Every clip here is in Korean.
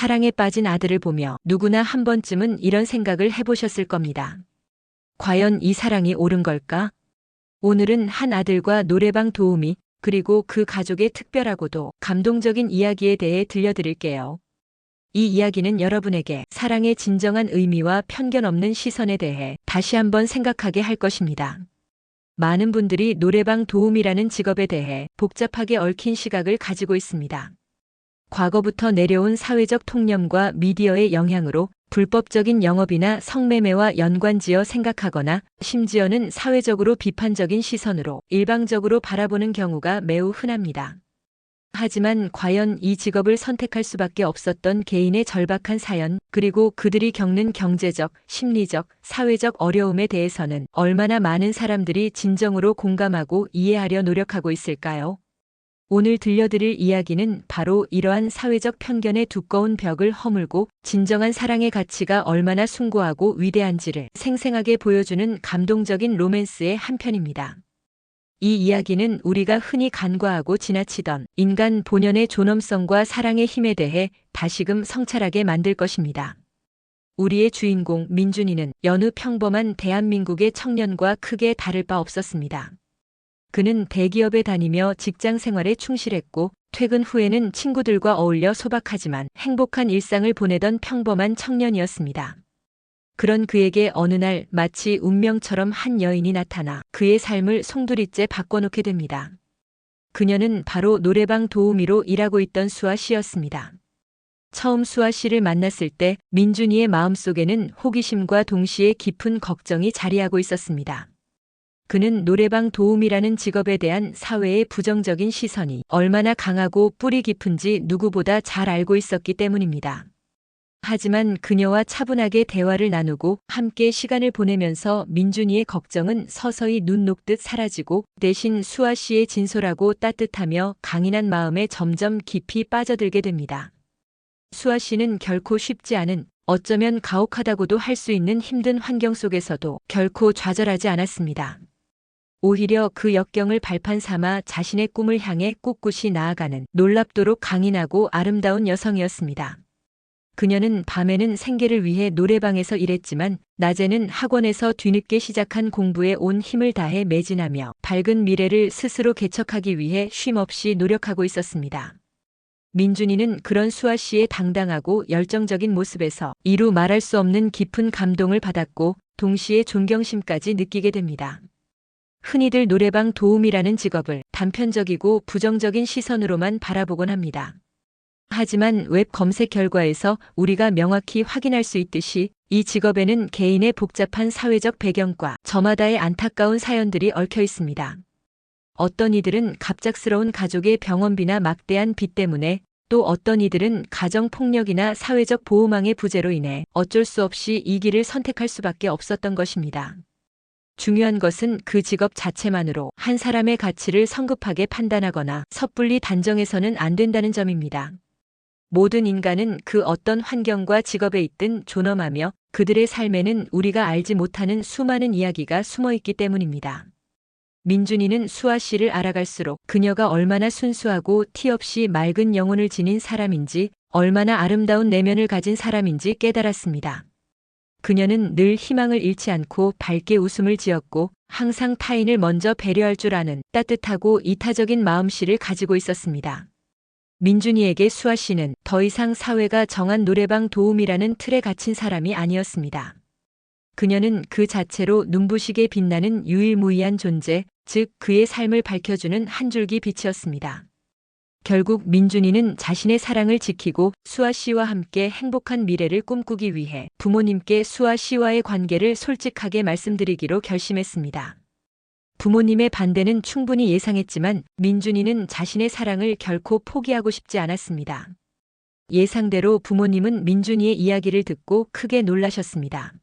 사랑에 빠진 아들을 보며 누구나 한 번쯤은 이런 생각을 해보셨을 겁니다. 과연 이 사랑이 옳은 걸까? 오늘은 한 아들과 노래방 도우미, 그리고 그 가족의 특별하고도 감동적인 이야기에 대해 들려드릴게요. 이 이야기는 여러분에게 사랑의 진정한 의미와 편견 없는 시선에 대해 다시 한번 생각하게 할 것입니다. 많은 분들이 노래방 도우미라는 직업에 대해 복잡하게 얽힌 시각을 가지고 있습니다. 과거부터 내려온 사회적 통념과 미디어의 영향으로 불법적인 영업이나 성매매와 연관지어 생각하거나 심지어는 사회적으로 비판적인 시선으로 일방적으로 바라보는 경우가 매우 흔합니다. 하지만 과연 이 직업을 선택할 수밖에 없었던 개인의 절박한 사연, 그리고 그들이 겪는 경제적, 심리적, 사회적 어려움에 대해서는 얼마나 많은 사람들이 진정으로 공감하고 이해하려 노력하고 있을까요? 오늘 들려드릴 이야기는 바로 이러한 사회적 편견의 두꺼운 벽을 허물고 진정한 사랑의 가치가 얼마나 숭고하고 위대한지를 생생하게 보여주는 감동적인 로맨스의 한 편입니다. 이 이야기는 우리가 흔히 간과하고 지나치던 인간 본연의 존엄성과 사랑의 힘에 대해 다시금 성찰하게 만들 것입니다. 우리의 주인공 민준이는 여느 평범한 대한민국의 청년과 크게 다를 바 없었습니다. 그는 대기업에 다니며 직장 생활에 충실했고 퇴근 후에는 친구들과 어울려 소박하지만 행복한 일상을 보내던 평범한 청년이었습니다. 그런 그에게 어느 날 마치 운명처럼 한 여인이 나타나 그의 삶을 송두리째 바꿔놓게 됩니다. 그녀는 바로 노래방 도우미로 일하고 있던 수아 씨였습니다. 처음 수아 씨를 만났을 때 민준이의 마음속에는 호기심과 동시에 깊은 걱정이 자리하고 있었습니다. 그는 노래방 도우미라는 직업에 대한 사회의 부정적인 시선이 얼마나 강하고 뿌리 깊은지 누구보다 잘 알고 있었기 때문입니다. 하지만 그녀와 차분하게 대화를 나누고 함께 시간을 보내면서 민준이의 걱정은 서서히 눈 녹듯 사라지고 대신 수아 씨의 진솔하고 따뜻하며 강인한 마음에 점점 깊이 빠져들게 됩니다. 수아 씨는 결코 쉽지 않은, 어쩌면 가혹하다고도 할 수 있는 힘든 환경 속에서도 결코 좌절하지 않았습니다. 오히려 그 역경을 발판 삼아 자신의 꿈을 향해 꿋꿋이 나아가는 놀랍도록 강인하고 아름다운 여성이었습니다. 그녀는 밤에는 생계를 위해 노래방에서 일했지만 낮에는 학원에서 뒤늦게 시작한 공부에 온 힘을 다해 매진하며 밝은 미래를 스스로 개척하기 위해 쉼없이 노력하고 있었습니다. 민준이는 그런 수아 씨의 당당하고 열정적인 모습에서 이루 말할 수 없는 깊은 감동을 받았고 동시에 존경심까지 느끼게 됩니다. 흔히들 노래방 도우미라는 직업을 단편적이고 부정적인 시선으로만 바라보곤 합니다. 하지만 웹 검색 결과에서 우리가 명확히 확인할 수 있듯이 이 직업에는 개인의 복잡한 사회적 배경과 저마다의 안타까운 사연들이 얽혀 있습니다. 어떤 이들은 갑작스러운 가족의 병원비나 막대한 빚 때문에, 또 어떤 이들은 가정폭력이나 사회적 보호망의 부재로 인해 어쩔 수 없이 이 길을 선택할 수밖에 없었던 것입니다. 중요한 것은 그 직업 자체만으로 한 사람의 가치를 성급하게 판단하거나 섣불리 단정해서는 안 된다는 점입니다. 모든 인간은 그 어떤 환경과 직업에 있든 존엄하며 그들의 삶에는 우리가 알지 못하는 수많은 이야기가 숨어 있기 때문입니다. 민준이는 수아 씨를 알아갈수록 그녀가 얼마나 순수하고 티 없이 맑은 영혼을 지닌 사람인지, 얼마나 아름다운 내면을 가진 사람인지 깨달았습니다. 그녀는 늘 희망을 잃지 않고 밝게 웃음을 지었고 항상 타인을 먼저 배려할 줄 아는 따뜻하고 이타적인 마음씨를 가지고 있었습니다. 민준이에게 수아 씨는 더 이상 사회가 정한 노래방 도우미라는 틀에 갇힌 사람이 아니었습니다. 그녀는 그 자체로 눈부시게 빛나는 유일무이한 존재, 즉 그의 삶을 밝혀주는 한 줄기 빛이었습니다. 결국 민준이는 자신의 사랑을 지키고 수아 씨와 함께 행복한 미래를 꿈꾸기 위해 부모님께 수아 씨와의 관계를 솔직하게 말씀드리기로 결심했습니다. 부모님의 반대는 충분히 예상했지만 민준이는 자신의 사랑을 결코 포기하고 싶지 않았습니다. 예상대로 부모님은 민준이의 이야기를 듣고 크게 놀라셨습니다.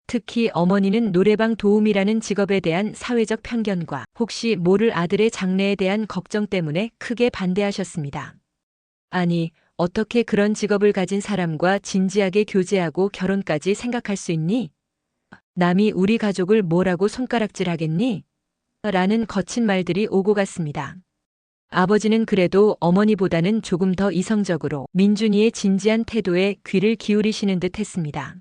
특히 어머니는 노래방 도우미라는 직업에 대한 사회적 편견과 혹시 모를 아들의 장래에 대한 걱정 때문에 크게 반대하셨습니다. 아니, 어떻게 그런 직업을 가진 사람과 진지하게 교제하고 결혼까지 생각할 수 있니? 남이 우리 가족을 뭐라고 손가락질 하겠니? 라는 거친 말들이 오고 갔습니다. 아버지는 그래도 어머니보다는 조금 더 이성적으로 민준이의 진지한 태도에 귀를 기울이시는 듯 했습니다.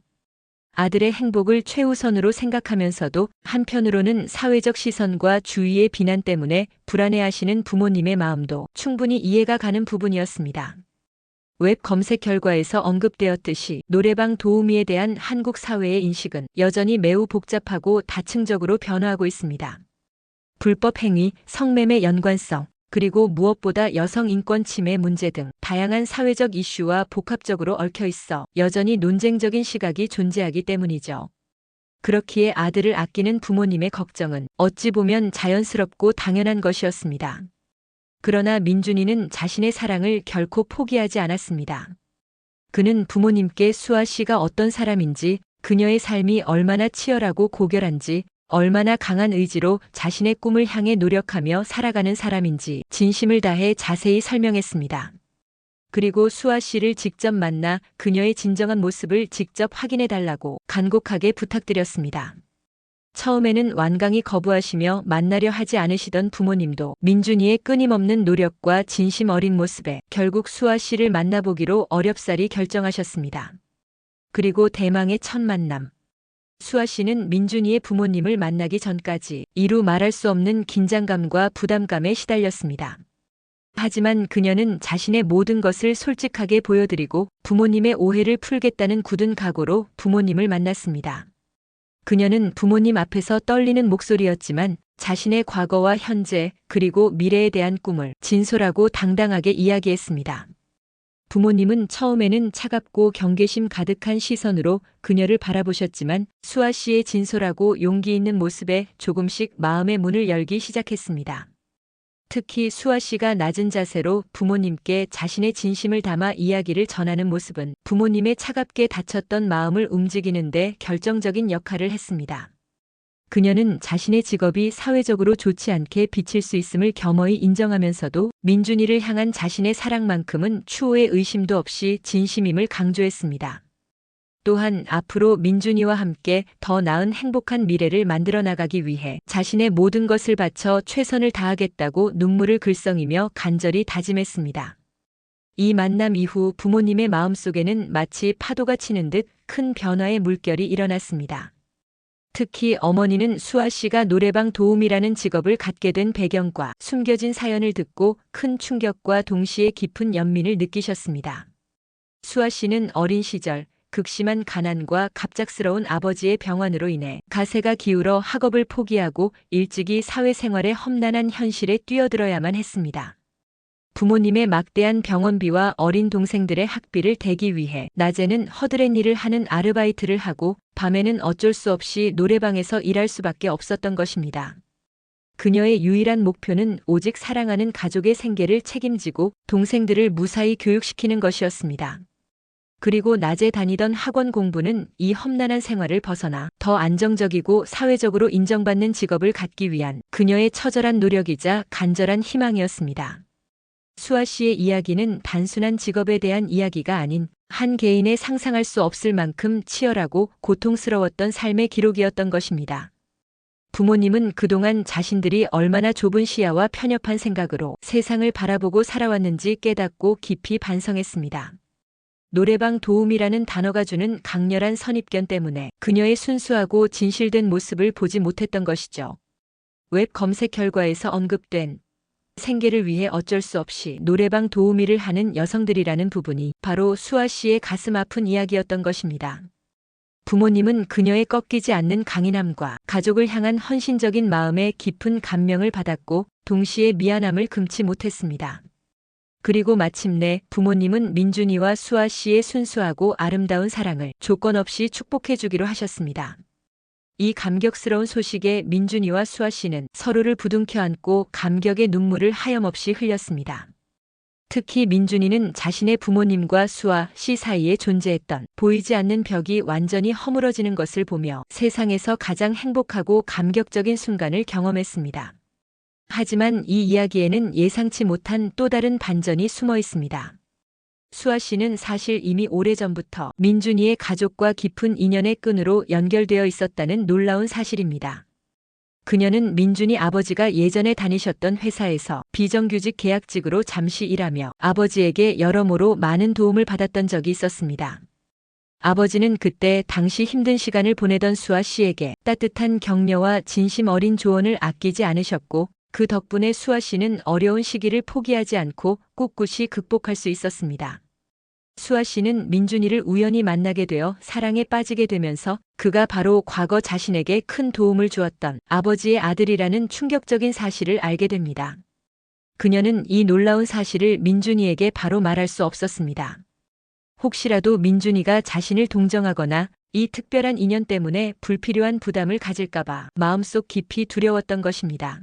아들의 행복을 최우선으로 생각하면서도 한편으로는 사회적 시선과 주위의 비난 때문에 불안해하시는 부모님의 마음도 충분히 이해가 가는 부분이었습니다. 웹 검색 결과에서 언급되었듯이 노래방 도우미에 대한 한국 사회의 인식은 여전히 매우 복잡하고 다층적으로 변화하고 있습니다. 불법 행위, 성매매 연관성, 그리고 무엇보다 여성 인권 침해 문제 등 다양한 사회적 이슈와 복합적으로 얽혀 있어 여전히 논쟁적인 시각이 존재하기 때문이죠. 그렇기에 아들을 아끼는 부모님의 걱정은 어찌 보면 자연스럽고 당연한 것이었습니다. 그러나 민준이는 자신의 사랑을 결코 포기하지 않았습니다. 그는 부모님께 수아 씨가 어떤 사람인지, 그녀의 삶이 얼마나 치열하고 고결한지, 얼마나 강한 의지로 자신의 꿈을 향해 노력하며 살아가는 사람인지 진심을 다해 자세히 설명했습니다. 그리고 수아 씨를 직접 만나 그녀의 진정한 모습을 직접 확인해 달라고 간곡하게 부탁드렸습니다. 처음에는 완강히 거부하시며 만나려 하지 않으시던 부모님도 민준이의 끊임없는 노력과 진심 어린 모습에 결국 수아 씨를 만나보기로 어렵사리 결정하셨습니다. 그리고 대망의 첫 만남. 수아 씨는 민준이의 부모님을 만나기 전까지 이루 말할 수 없는 긴장감과 부담감에 시달렸습니다. 하지만 그녀는 자신의 모든 것을 솔직하게 보여드리고 부모님의 오해를 풀겠다는 굳은 각오로 부모님을 만났습니다. 그녀는 부모님 앞에서 떨리는 목소리였지만 자신의 과거와 현재 그리고 미래에 대한 꿈을 진솔하고 당당하게 이야기했습니다. 부모님은 처음에는 차갑고 경계심 가득한 시선으로 그녀를 바라보셨지만 수아 씨의 진솔하고 용기 있는 모습에 조금씩 마음의 문을 열기 시작했습니다. 특히 수아 씨가 낮은 자세로 부모님께 자신의 진심을 담아 이야기를 전하는 모습은 부모님의 차갑게 닫혔던 마음을 움직이는데 결정적인 역할을 했습니다. 그녀는 자신의 직업이 사회적으로 좋지 않게 비칠 수 있음을 겸허히 인정하면서도 민준이를 향한 자신의 사랑만큼은 추호의 의심도 없이 진심임을 강조했습니다. 또한 앞으로 민준이와 함께 더 나은 행복한 미래를 만들어 나가기 위해 자신의 모든 것을 바쳐 최선을 다하겠다고 눈물을 글썽이며 간절히 다짐했습니다. 이 만남 이후 부모님의 마음속에는 마치 파도가 치는 듯 큰 변화의 물결이 일어났습니다. 특히 어머니는 수아 씨가 노래방 도우미라는 직업을 갖게 된 배경과 숨겨진 사연을 듣고 큰 충격과 동시에 깊은 연민을 느끼셨습니다. 수아 씨는 어린 시절 극심한 가난과 갑작스러운 아버지의 병환으로 인해 가세가 기울어 학업을 포기하고 일찍이 사회생활의 험난한 현실에 뛰어들어야만 했습니다. 부모님의 막대한 병원비와 어린 동생들의 학비를 대기 위해 낮에는 허드렛 일을 하는 아르바이트를 하고 밤에는 어쩔 수 없이 노래방에서 일할 수밖에 없었던 것입니다. 그녀의 유일한 목표는 오직 사랑하는 가족의 생계를 책임지고 동생들을 무사히 교육시키는 것이었습니다. 그리고 낮에 다니던 학원 공부는 이 험난한 생활을 벗어나 더 안정적이고 사회적으로 인정받는 직업을 갖기 위한 그녀의 처절한 노력이자 간절한 희망이었습니다. 수아 씨의 이야기는 단순한 직업에 대한 이야기가 아닌 한 개인의 상상할 수 없을 만큼 치열하고 고통스러웠던 삶의 기록이었던 것입니다. 부모님은 그동안 자신들이 얼마나 좁은 시야와 편협한 생각으로 세상을 바라보고 살아왔는지 깨닫고 깊이 반성했습니다. 노래방 도우미라는 단어가 주는 강렬한 선입견 때문에 그녀의 순수하고 진실된 모습을 보지 못했던 것이죠. 웹 검색 결과에서 언급된 생계를 위해 어쩔 수 없이 노래방 도우미를 하는 여성들이라는 부분이 바로 수아 씨의 가슴 아픈 이야기였던 것입니다. 부모님은 그녀의 꺾이지 않는 강인함과 가족을 향한 헌신적인 마음에 깊은 감명을 받았고 동시에 미안함을 금치 못했습니다. 그리고 마침내 부모님은 민준이와 수아 씨의 순수하고 아름다운 사랑을 조건 없이 축복해 주기로 하셨습니다. 이 감격스러운 소식에 민준이와 수아 씨는 서로를 부둥켜 안고 감격의 눈물을 하염없이 흘렸습니다. 특히 민준이는 자신의 부모님과 수아 씨 사이에 존재했던 보이지 않는 벽이 완전히 허물어지는 것을 보며 세상에서 가장 행복하고 감격적인 순간을 경험했습니다. 하지만 이 이야기에는 예상치 못한 또 다른 반전이 숨어 있습니다. 수아 씨는 사실 이미 오래전부터 민준이의 가족과 깊은 인연의 끈으로 연결되어 있었다는 놀라운 사실입니다. 그녀는 민준이 아버지가 예전에 다니셨던 회사에서 비정규직 계약직으로 잠시 일하며 아버지에게 여러모로 많은 도움을 받았던 적이 있었습니다. 아버지는 그때 당시 힘든 시간을 보내던 수아 씨에게 따뜻한 격려와 진심 어린 조언을 아끼지 않으셨고, 그 덕분에 수아 씨는 어려운 시기를 포기하지 않고 꿋꿋이 극복할 수 있었습니다. 수아 씨는 민준이를 우연히 만나게 되어 사랑에 빠지게 되면서 그가 바로 과거 자신에게 큰 도움을 주었던 아버지의 아들이라는 충격적인 사실을 알게 됩니다. 그녀는 이 놀라운 사실을 민준이에게 바로 말할 수 없었습니다. 혹시라도 민준이가 자신을 동정하거나 이 특별한 인연 때문에 불필요한 부담을 가질까봐 마음속 깊이 두려웠던 것입니다.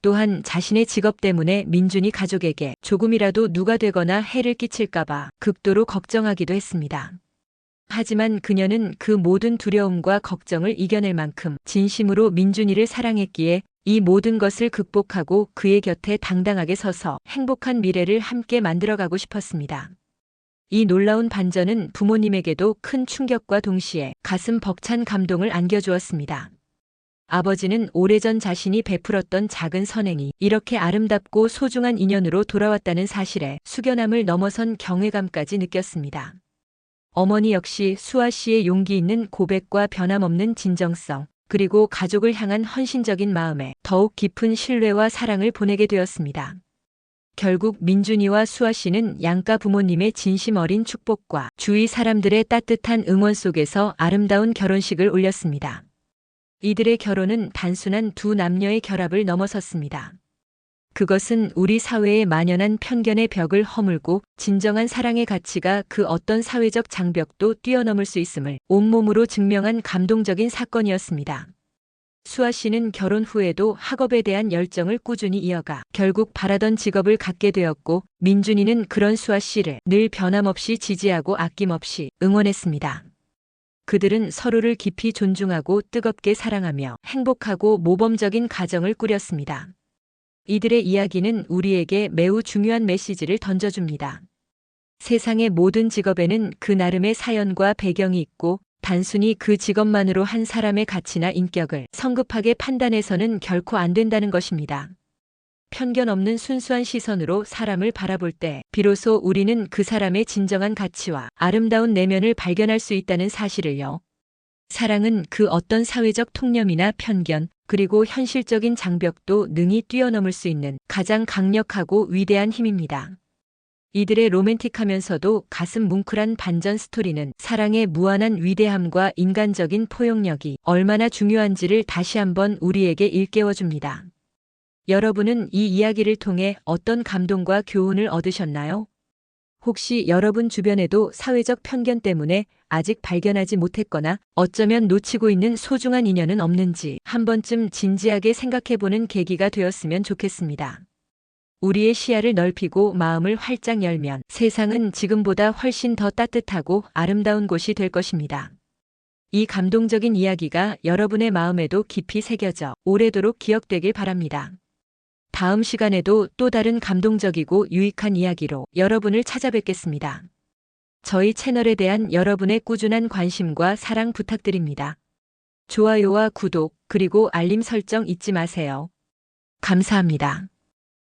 또한 자신의 직업 때문에 민준이 가족에게 조금이라도 누가 되거나 해를 끼칠까봐 극도로 걱정하기도 했습니다. 하지만 그녀는 그 모든 두려움과 걱정을 이겨낼 만큼 진심으로 민준이를 사랑했기에 이 모든 것을 극복하고 그의 곁에 당당하게 서서 행복한 미래를 함께 만들어가고 싶었습니다. 이 놀라운 반전은 부모님에게도 큰 충격과 동시에 가슴 벅찬 감동을 안겨주었습니다. 아버지는 오래전 자신이 베풀었던 작은 선행이 이렇게 아름답고 소중한 인연으로 돌아왔다는 사실에 숙연함을 넘어선 경외감까지 느꼈습니다. 어머니 역시 수아 씨의 용기 있는 고백과 변함없는 진정성, 그리고 가족을 향한 헌신적인 마음에 더욱 깊은 신뢰와 사랑을 보내게 되었습니다. 결국 민준이와 수아 씨는 양가 부모님의 진심 어린 축복과 주위 사람들의 따뜻한 응원 속에서 아름다운 결혼식을 올렸습니다. 이들의 결혼은 단순한 두 남녀의 결합을 넘어섰습니다. 그것은 우리 사회에 만연한 편견의 벽을 허물고 진정한 사랑의 가치가 그 어떤 사회적 장벽도 뛰어넘을 수 있음을 온몸으로 증명한 감동적인 사건이었습니다. 수아 씨는 결혼 후에도 학업에 대한 열정을 꾸준히 이어가 결국 바라던 직업을 갖게 되었고, 민준이는 그런 수아 씨를 늘 변함없이 지지하고 아낌없이 응원했습니다. 그들은 서로를 깊이 존중하고 뜨겁게 사랑하며 행복하고 모범적인 가정을 꾸렸습니다. 이들의 이야기는 우리에게 매우 중요한 메시지를 던져줍니다. 세상의 모든 직업에는 그 나름의 사연과 배경이 있고, 단순히 그 직업만으로 한 사람의 가치나 인격을 성급하게 판단해서는 결코 안 된다는 것입니다. 편견 없는 순수한 시선으로 사람을 바라볼 때 비로소 우리는 그 사람의 진정한 가치와 아름다운 내면을 발견할 수 있다는 사실을요. 사랑은 그 어떤 사회적 통념이나 편견, 그리고 현실적인 장벽도 능히 뛰어넘을 수 있는 가장 강력하고 위대한 힘입니다. 이들의 로맨틱하면서도 가슴 뭉클한 반전 스토리는 사랑의 무한한 위대함과 인간적인 포용력이 얼마나 중요한지를 다시 한번 우리에게 일깨워줍니다. 여러분은 이 이야기를 통해 어떤 감동과 교훈을 얻으셨나요? 혹시 여러분 주변에도 사회적 편견 때문에 아직 발견하지 못했거나 어쩌면 놓치고 있는 소중한 인연은 없는지 한 번쯤 진지하게 생각해보는 계기가 되었으면 좋겠습니다. 우리의 시야를 넓히고 마음을 활짝 열면 세상은 지금보다 훨씬 더 따뜻하고 아름다운 곳이 될 것입니다. 이 감동적인 이야기가 여러분의 마음에도 깊이 새겨져 오래도록 기억되길 바랍니다. 다음 시간에도 또 다른 감동적이고 유익한 이야기로 여러분을 찾아뵙겠습니다. 저희 채널에 대한 여러분의 꾸준한 관심과 사랑 부탁드립니다. 좋아요와 구독, 그리고 알림 설정 잊지 마세요. 감사합니다.